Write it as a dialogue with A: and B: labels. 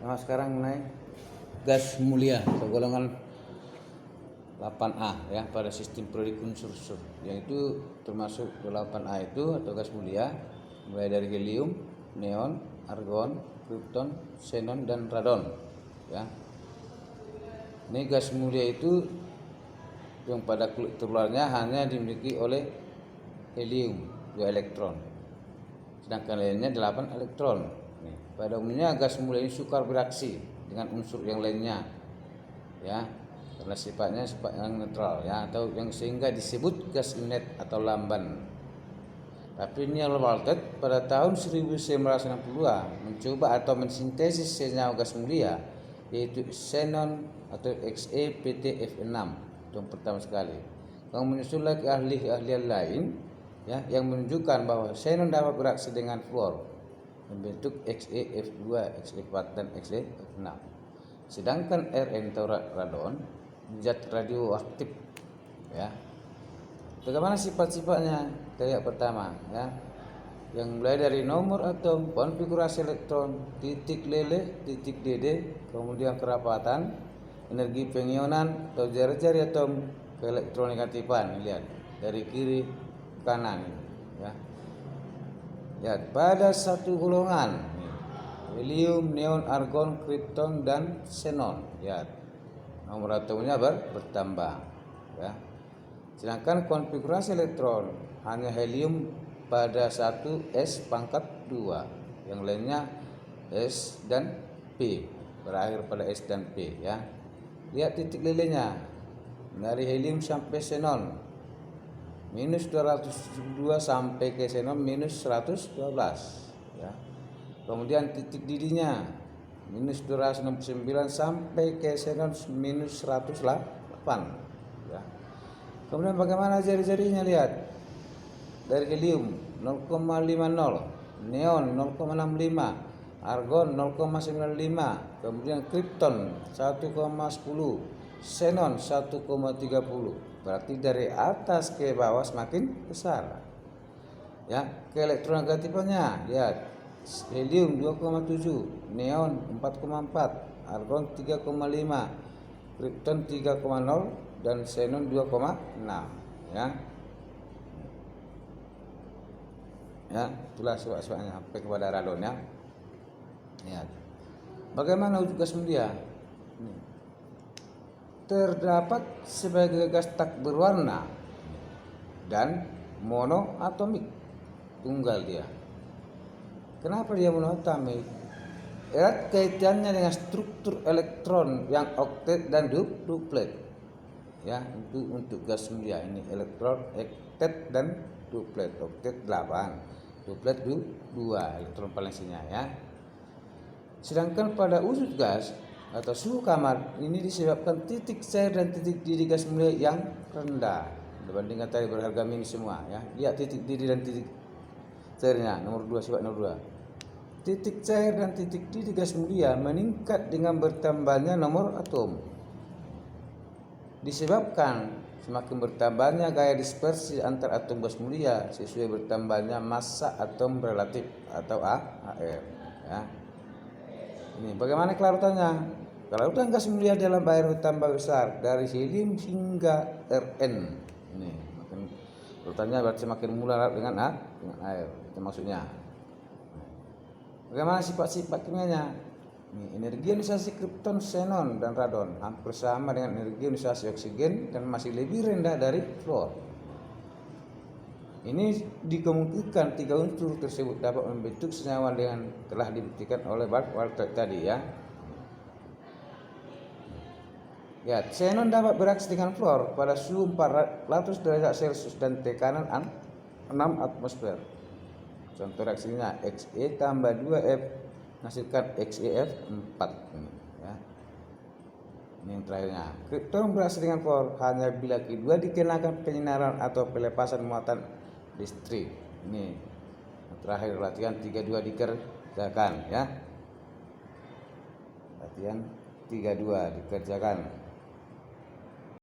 A: Nah, sekarang mengenai gas mulia atau golongan 8A ya pada sistem periodik unsur, yaitu termasuk 8A itu atau gas mulia mulai dari helium, neon, argon, krypton, xenon dan radon ya. Ini gas mulia itu yang pada keluarnya hanya dimiliki oleh helium 2 elektron, sedangkan lainnya 8 elektron. Pada umumnya gas mulia ini sukar bereaksi dengan unsur yang lainnya ya, karena sifatnya yang netral ya, atau yang sehingga disebut gas inert atau lamban. Tapi Neil Waltert pada tahun 1962 mencoba atau mensintesis senyawa gas mulia, yaitu xenon atau XePtF6 yang pertama sekali. Kemudian menyusul lagi ahli-ahlian lain ya, yang menunjukkan bahwa xenon dapat bereaksi dengan fluor membentuk XeF2, Xe4 dan Xe6. Sedangkan Rn atau radon zat radioaktif ya. Bagaimana sifat-sifatnya? Kita lihat pertama ya, yang mulai dari nomor atom, konfigurasi elektron, titik lele, titik dd, kemudian kerapatan, energi pengionan atau jari-jari atom, ke elektronegatifan. Lihat dari kiri ke kanan ya. Lihat pada satu golongan helium, neon, argon, krypton dan xenon. Lihat nomor atomnya bertambah ya. Sedangkan konfigurasi elektron hanya helium pada 1 S pangkat 2, yang lainnya S dan P, berakhir pada S dan P ya. Lihat titik lelenya dari helium sampai xenon minus 272 sampai ke xenon minus 112 ya. Kemudian titik didinya minus 269 sampai ke xenon minus 108 ya. Kemudian bagaimana jari-jarinya? Lihat dari helium 0,50, neon 0,65, argon 0,95, kemudian krypton 1,10, xenon 1,30. Berarti dari atas ke bawah semakin besar ya. Ke elektronegatifannya lihat helium 2,7, neon 4,4, argon 3,5, krypton 3,0 dan xenon 2,6 ya. Ya, itulah sebab-sebabnya sampai kepada radon ya. Lihat. Bagaimana wujud gas mulia? Terdapat sebagai gas tak berwarna dan monoatomik, tunggal dia. Kenapa dia monoatomik? Erat kaitannya dengan struktur elektron yang oktet dan duplet ya. Untuk gas mulia ini elektron oktet dan duplet. Oktet 8, duplet 2 elektron valensinya ya. Sedangkan pada wujud gas atau suhu kamar ini disebabkan titik cair dan titik didih gas mulia yang rendah dibandingkan tadi berharga minus semua ya. Lihat titik didih dan titik cairnya nomor 2, sifat nomor 2. Titik cair dan titik didih gas mulia meningkat dengan bertambahnya nomor atom, disebabkan semakin bertambahnya gaya dispersi antar atom gas mulia sesuai bertambahnya massa atom relatif atau AR ya. Ini bagaimana kelarutannya? Kelarutan gas mulia dalam air bertambah besar dari helium hingga Rn. Ini makin kelarutannya berarti semakin mula larut dengan air. Itu maksudnya. Bagaimana sifat-sifat kimianya? Ini energi ionisasi krypton, xenon dan radon hampir sama dengan energi ionisasi oksigen dan masih lebih rendah dari fluor. Ini dikemungkinkan tiga unsur tersebut dapat membentuk senyawa dengan telah dibuktikan oleh Waltert tadi ya. Ya, xenon dapat bereaksi dengan fluor pada suhu 400 derajat Celcius dan tekanan 6 atmosfer. Contoh reaksinya Xe tambah 2F menghasilkan XeF4 ini ya. Ini yang terakhirnya. Krypton bereaksi dengan fluor hanya bila kedua dikenakan penyinaran atau pelepasan muatan listrik. Ini yang terakhir, latihan 32 dikerjakan ya. Latihan 32 dikerjakan.